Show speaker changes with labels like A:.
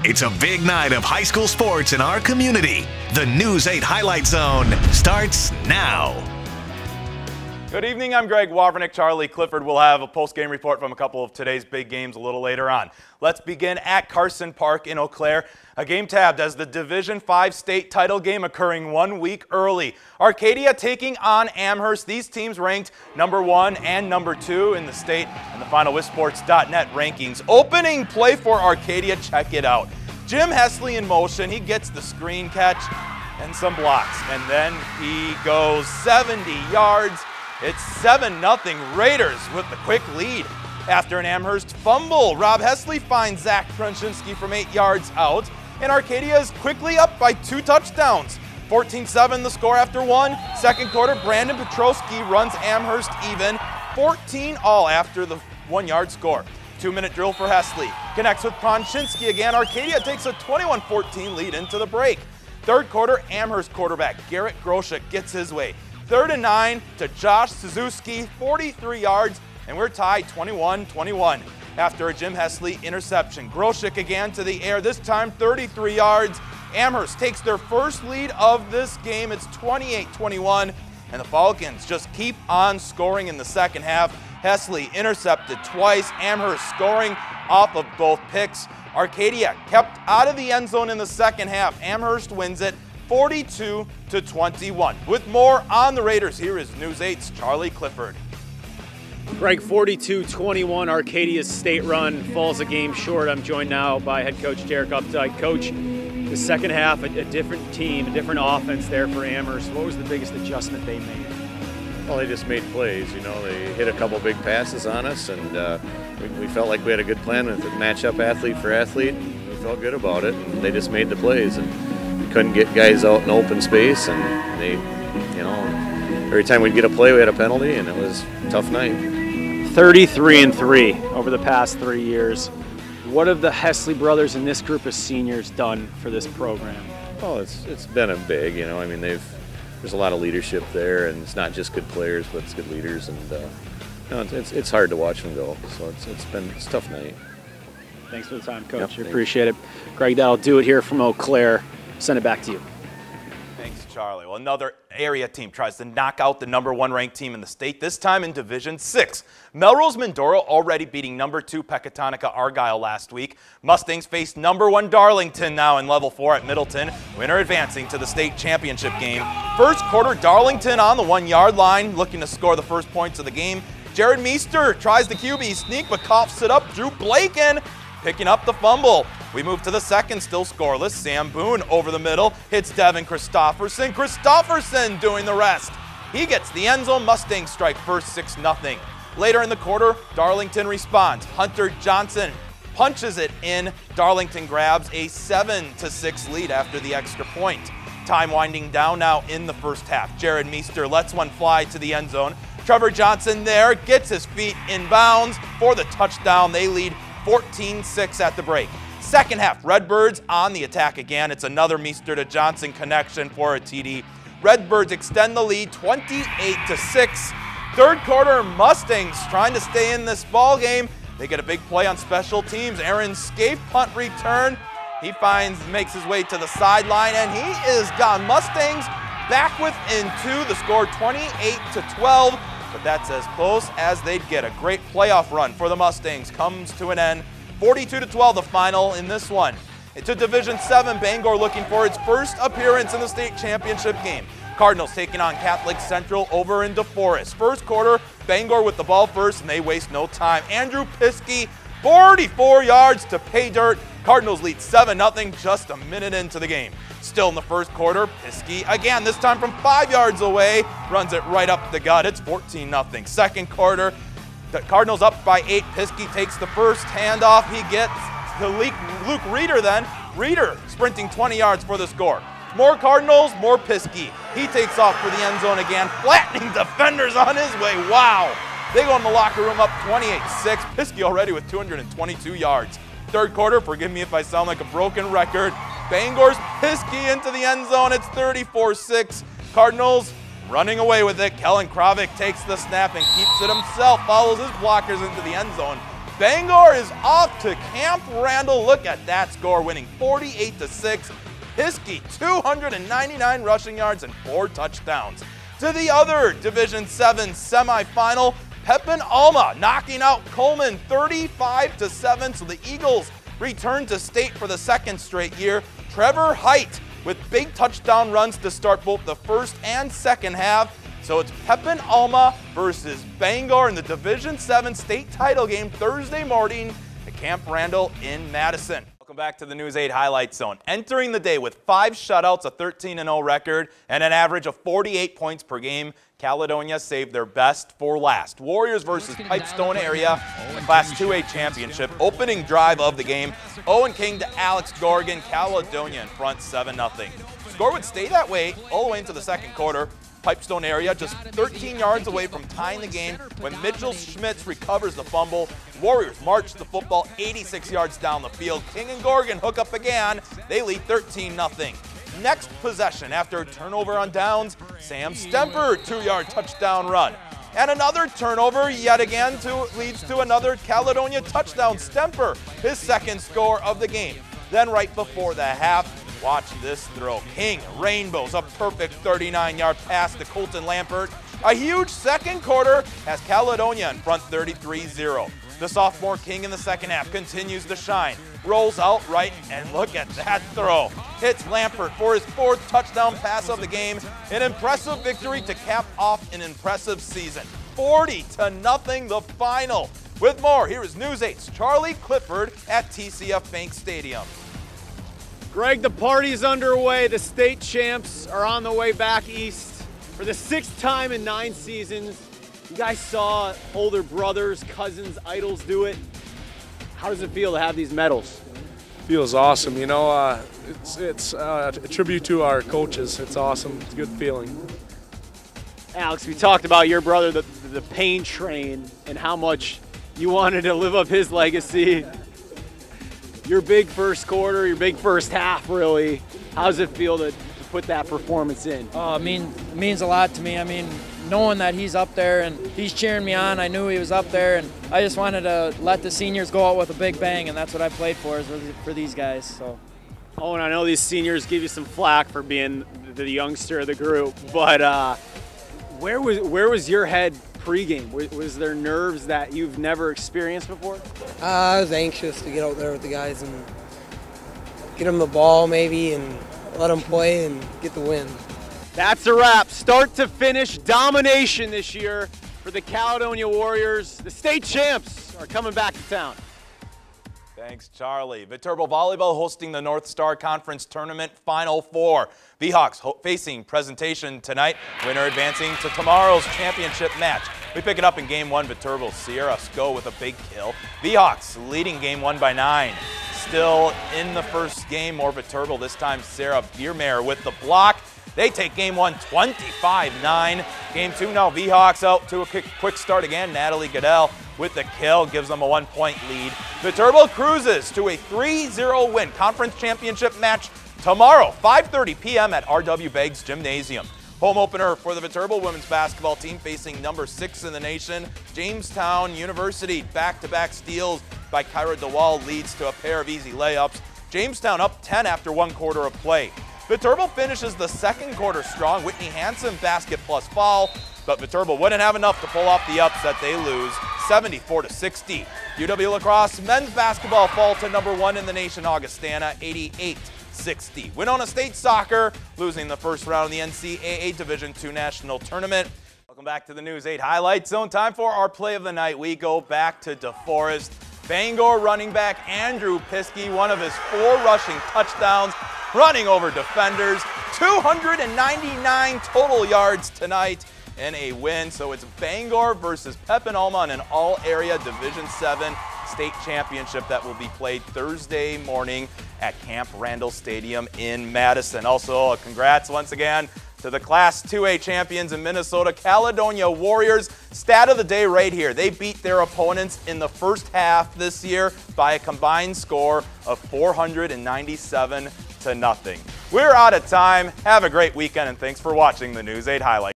A: It's a big night of high school sports in our community. The News 8 Highlight Zone starts now.
B: Good evening, I'm Greg Wawrnick. Charlie Clifford will have a post-game report from a couple of today's big games a little later on. Let's begin at Carson Park in Eau Claire. A game tabbed as the Division V state title game occurring 1 week early. Arcadia taking on Amherst. These teams ranked number 1 and number 2 in the state and the FinalWithSports.net rankings. Opening play for Arcadia, check it out. Jim Hesley in motion, he gets the screen catch and some blocks, and then he goes 70 yards. It's 7-0 Raiders with the quick lead. After an Amherst fumble, Rob Hesley finds Zach Krunczynski from 8 yards out, and Arcadia is quickly up by 2 touchdowns. 14-7 the score after one. Second quarter, Brandon Petrowski runs Amherst even. 14 all after the 1-yard score. 2-minute drill for Hesley. Connects with Krunczynski again. Arcadia takes a 21-14 lead into the break. Third quarter, Amherst quarterback Garrett Groshek gets his way. 3rd and 9 to Josh Suzuki, 43 yards, and we're tied 21-21 after a Jim Hesley interception. Groshek again to the air, this time 33 yards. Amherst takes their first lead of this game. It's 28-21, and the Falcons just keep on scoring in the second half. Hesley intercepted twice, Amherst scoring off of both picks. Arcadia kept out of the end zone in the second half. Amherst wins it 42-21. With more on the Raiders, here is News 8's Charlie Clifford.
C: Greg, 42-21, Arcadia's state run falls a game short. I'm joined now by head coach Derek Updike. Coach, the second half, a different team, a different offense there for Amherst. What was the biggest adjustment they made?
D: Well, they just made plays. You know, they hit a couple big passes on us, and we felt like we had a good plan with it. Match up athlete for athlete. We felt good about it, and they just made the plays. And we couldn't get guys out in open space, and they, you know, every time we'd get a play, we had a penalty, and it was a tough night.
C: 33-3 over the past 3 years. What have the Hesley brothers and this group of seniors done for this program?
D: Well, it's been a big, you know, I mean, there's a lot of leadership there, and it's not just good players, but it's good leaders, and no, it's hard to watch them go. So it's a tough night.
C: Thanks for the time, Coach.
D: Yep,
C: appreciate it. Greg, that'll do it here from Eau Claire. Send it back to you.
B: Thanks, Charlie. Well, another area team tries to knock out the number 1 ranked team in the state, this time in Division 6. Melrose Mindoro already beating number 2 Pecatonica Argyle last week. Mustangs face number 1 Darlington now in level 4 at Middleton. Winner advancing to the state championship game. First quarter, Darlington on the 1-yard line, looking to score the first points of the game. Jared Meester tries the QB sneak, but coughs it up. Drew Blaken picking up the fumble. We move to the second, still scoreless. Sam Boone over the middle, hits Devin Christofferson. Christofferson doing the rest. He gets the end zone. Mustangs strike first 6-0. Later in the quarter, Darlington responds. Hunter Johnson punches it in. Darlington grabs a 7-6 lead after the extra point. Time winding down now in the first half. Jared Meester lets one fly to the end zone. Trevor Johnson there gets his feet in bounds for the touchdown. They lead 14-6 at the break. Second half, Redbirds on the attack again. It's another Meester to Johnson connection for a TD. Redbirds extend the lead 28-6. Third quarter, Mustangs trying to stay in this ball game. They get a big play on special teams. Aaron Scaife punt return. He makes his way to the sideline, and he is gone. Mustangs back within 2. The score 28-12, but that's as close as they'd get. A great playoff run for the Mustangs comes to an end. 42-12 the final in this one. To Division 7, Bangor looking for its first appearance in the state championship game. Cardinals taking on Catholic Central over in DeForest. First quarter, Bangor with the ball first, and they waste no time. Andrew Piskey, 44 yards to pay dirt. Cardinals lead 7-0 just a minute into the game. Still in the first quarter, Piskey again, this time from 5 yards away, runs it right up the gut. It's 14-0. Second quarter, the Cardinals up by 8. Piskey takes the first handoff. He gets to Luke Reeder then. Reeder sprinting 20 yards for the score. More Cardinals, more Piskey. He takes off for the end zone again, flattening defenders on his way. Wow. They go in the locker room up 28-6. Piskey already with 222 yards. Third quarter, forgive me if I sound like a broken record. Bangor's Piskey into the end zone. It's 34-6. Cardinals running away with it. Kellen Kravick takes the snap and keeps it himself. Follows his blockers into the end zone. Bangor is off to Camp Randall. Look at that score, winning 48-6. Piskey, 299 rushing yards and 4 touchdowns. To the other Division 7 semifinal, Pepin Alma knocking out Coleman 35-7. So the Eagles return to state for the second straight year. Trevor Height with big touchdown runs to start both the first and second half. So it's Pepin Alma versus Bangor in the Division 7 state title game Thursday morning at Camp Randall in Madison. Welcome back to the News 8 Highlight Zone. Entering the day with 5 shutouts, a 13-0 record, and an average of 48 points per game, Caledonia saved their best for last. Warriors versus Pipestone area, the Class 2A championship. Opening drive of the game, Owen King to Alex Gorgon, Caledonia in front 7-0. Score would stay that way all the way into the second quarter. Pipestone area just 13 yards away from tying the game when Mitchell Schmitz recovers the fumble. Warriors march the football 86 yards down the field. King and Gorgon hook up again. They lead 13-0. Next possession after a turnover on downs, Sam Stemper 2-yard touchdown run. And another turnover yet again leads to another Caledonia touchdown. Stemper, his second score of the game. Then right before the half, watch this throw. King rainbows a perfect 39-yard pass to Colton Lampert. A huge second quarter has Caledonia in front 33-0. The sophomore King in the second half continues to shine. Rolls out right, and look at that throw. Hits Lampert for his 4th touchdown pass of the game. An impressive victory to cap off an impressive season. 40-0 the final. With more, here is News 8's Charlie Clifford at TCF Bank Stadium.
C: Greg, the party's underway. The state champs are on the way back east for the 6th time in 9 seasons. You guys saw older brothers, cousins, idols do it. How does it feel to have these medals?
E: Feels awesome, you know. It's a tribute to our coaches. It's awesome. It's a good feeling.
C: Alex, we talked about your brother, the pain train, and how much you wanted to live up his legacy. Your big first quarter, your big first half, really. How does it feel to put that performance in?
F: It means a lot to me. I mean, knowing that he's up there and he's cheering me on, I knew he was up there, and I just wanted to let the seniors go out with a big bang, and that's what I played for, is for these guys. So.
C: Oh, and I know these seniors give you some flack for being the youngster of the group, but where was your head pregame? Was there nerves that you've never experienced before?
G: I was anxious to get out there with the guys and get them the ball maybe and let them play and get the win.
C: That's a wrap. Start to finish domination this year for the Caledonia Warriors. The state champs are coming back to town.
B: Thanks, Charlie. Viterbo Volleyball hosting the North Star Conference Tournament Final Four. Vhawks facing Presentation tonight. Winner advancing to tomorrow's championship match. We pick it up in Game 1. Viterbo's Sierra Sko with a big kill. Vhawks leading Game 1 by 9. Still in the first game, more Viterbo. This time, Sarah Biermeier with the block. They take Game 1 25-9. Game 2 now, Vhawks out to a quick start again. Natalie Goodell with the kill, gives them a 1-point lead. Viterbo cruises to a 3-0 win. Conference championship match tomorrow, 5:30 p.m. at R.W. Beggs Gymnasium. Home opener for the Viterbo women's basketball team facing number 6 in the nation, Jamestown University. Back-to-back steals by Kyra DeWall leads to a pair of easy layups. Jamestown up 10 after 1 quarter of play. Viterbo finishes the second quarter strong. Whitney Hansen basket plus foul, but Viterbo wouldn't have enough to pull off the upset. They lose 74-60. UW La Crosse men's basketball fall to number 1 in the nation, Augustana, 88-60. Winona State soccer losing the first round of the NCAA Division II National Tournament. Welcome back to the News 8 Highlight Zone. Time for our play of the night. We go back to DeForest. Bangor running back Andrew Piskey, one of his 4 rushing touchdowns, running over defenders. 299 total yards tonight in a win. So it's Bangor versus Pepin Alma in an all-area Division 7 state championship that will be played Thursday morning at Camp Randall Stadium in Madison. Also, congrats once again to the Class 2A champions in Minnesota, Caledonia Warriors. Stat of the day right here. They beat their opponents in the first half this year by a combined score of 497-0. We're out of time. Have a great weekend, and thanks for watching the News 8 Highlights.